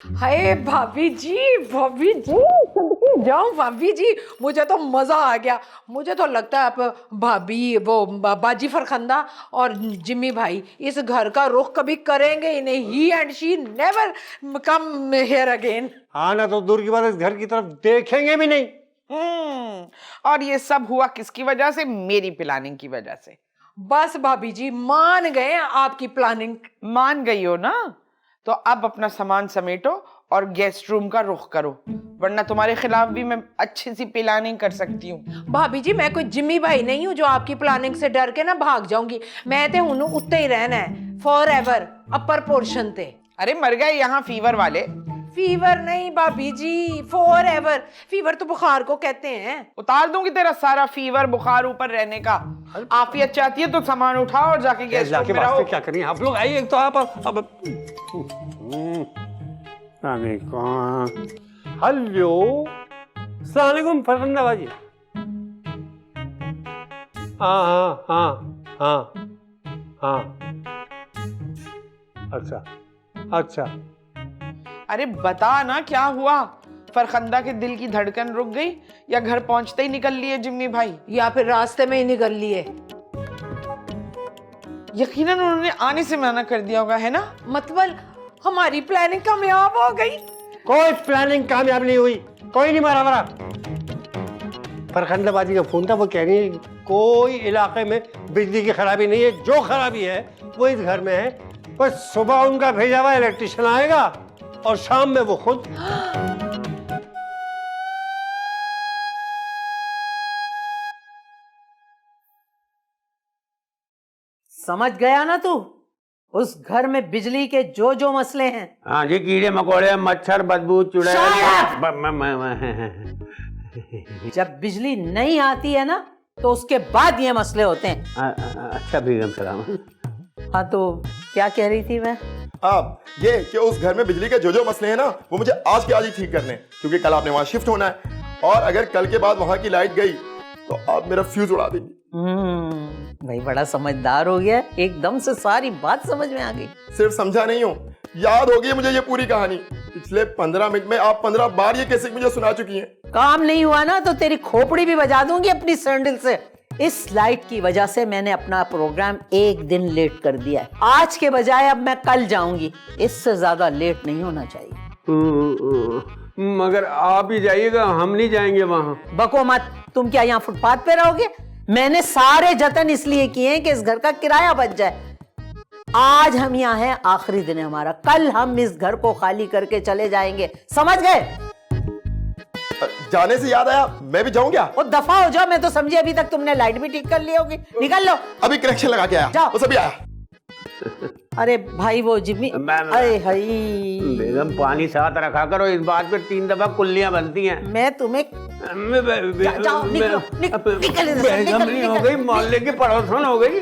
हाय भाभी जी सदके जाओ भाभी जी, मुझे तो मजा आ गया। मुझे तो लगता है आप भाभी वो बाजी फरखंदा और जिम्मी भाई इस घर का रुख कभी करेंगे ही नहीं। He and she never come here again. हाँ ना, तो दूर की बात, इस घर की तरफ देखेंगे भी नहीं। और ये सब हुआ किसकी वजह से? मेरी प्लानिंग की वजह से। बस भाभी जी मान गए आपकी प्लानिंग। मान गई हो ना, तो अब अपना सामान समेटो और गेस्ट रूम का रुख करो, वरना तुम्हारे खिलाफ भी मैं अच्छी सी प्लानिंग कर सकती हूँ। भाभी जी मैं कोई जिम्मी भाई नहीं हूँ जो आपकी प्लानिंग से डर के ना भाग जाऊंगी। मैं ते हूं उत्ते ही रहना है फॉर एवर, अपर पोर्शन ते। अरे मर गए यहाँ फीवर वाले। फीवर नहीं भाभी जी, फॉर एवर। फीवर तो बुखार को कहते हैं। उतार दूंगी तेरा सारा फीवर बुखार ऊपर रहने का। आफियत चाहती है तो सामान उठाओ और जाके गेस्ट रूम में रहो। क्या करें आप लोग, आइए। एक तो आप अब हेलो, अस्सलाम वालेकुम फरखंदा बाजी। हाँ हाँ हाँ हाँ हाँ, अच्छा अच्छा। अरे बता ना क्या हुआ? फरखंदा के दिल की धड़कन रुक गई या घर पहुंचते ही निकल लिए जिम्मी भाई? या फिर रास्ते में ही निकल लिए। यकीनन उन्होंने आने से मना कर दिया होगा, है ना? मतलब हमारी प्लानिंग कामयाब हो गई। कोई प्लानिंग कामयाब नहीं हुई, कोई नहीं मारा मारा। फरखंदा बाजी का फोन था, वो कह रही है कोई इलाके में बिजली की खराबी नहीं है, जो खराबी है वो इस घर में है। बस सुबह उनका भेजा हुआ इलेक्ट्रिशियन आएगा और शाम में वो खुद। समझ गया ना तू? उस घर में बिजली के जो जो मसले हैं। हाँ जी, कीड़े मकोड़े, मच्छर, बदबू, चुड़ैल। जब बिजली नहीं आती है ना तो उसके बाद ये मसले होते हैं। अच्छा बेगम सलाम। हाँ तो क्या कह रही थी मैं? आप ये कि उस घर में बिजली के जो जो मसले हैं ना, वो मुझे आज के आज ही ठीक करने हैं, क्योंकि कल आपने वहां शिफ्ट होना है और अगर कल के बाद वहां की लाइट गई तो आप मेरा फ्यूज उड़ा देंगी। भाई बड़ा समझदार हो गया, एकदम से सारी बात समझ में आ गई। सिर्फ समझा नहीं हूँ, याद होगी मुझे ये पूरी कहानी। पिछले 15 मिनट में आप 15 बार ये कैसे मुझे सुना चुकी हैं। काम नहीं हुआ ना तो तेरी खोपड़ी भी बजा दूंगी अपनी सैंडल से। इस लाइट की वजह से मैंने अपना प्रोग्राम एक दिन लेट कर दिया है। आज के बजाय अब मैं कल जाऊंगी, इससे ज्यादा लेट नहीं होना चाहिए। मगर आप ही जाइएगा, हम नहीं जाएंगे वहां। बको मत, तुम क्या यहाँ फुटपाथ पे रहोगे? मैंने सारे जतन इसलिए किए हैं कि इस घर का किराया बच जाए। आज हम यहाँ हैं, आखिरी दिन है हमारा, कल हम इस घर को खाली करके चले जाएंगे, समझ गए? जाने से याद आया, मैं भी जाऊं क्या? वो दफा हो जाओ, मैं तो समझी अभी तक तुमने लाइट भी ठीक कर ली होगी। निकल लो। अभी कनेक्शन लगा के आया, जाओ। वो सभी आया। अरे भाई वो जिम्मी, अरे हई बेगम पानी साथ रखा करो, इस बात पे 3 दफा कुल्लियां बनती हैं। मैं तुम्हें जाओ, निकलो, निकल बेगम नहीं हो गई, मोहल्ले की पड़ोसन हो गई।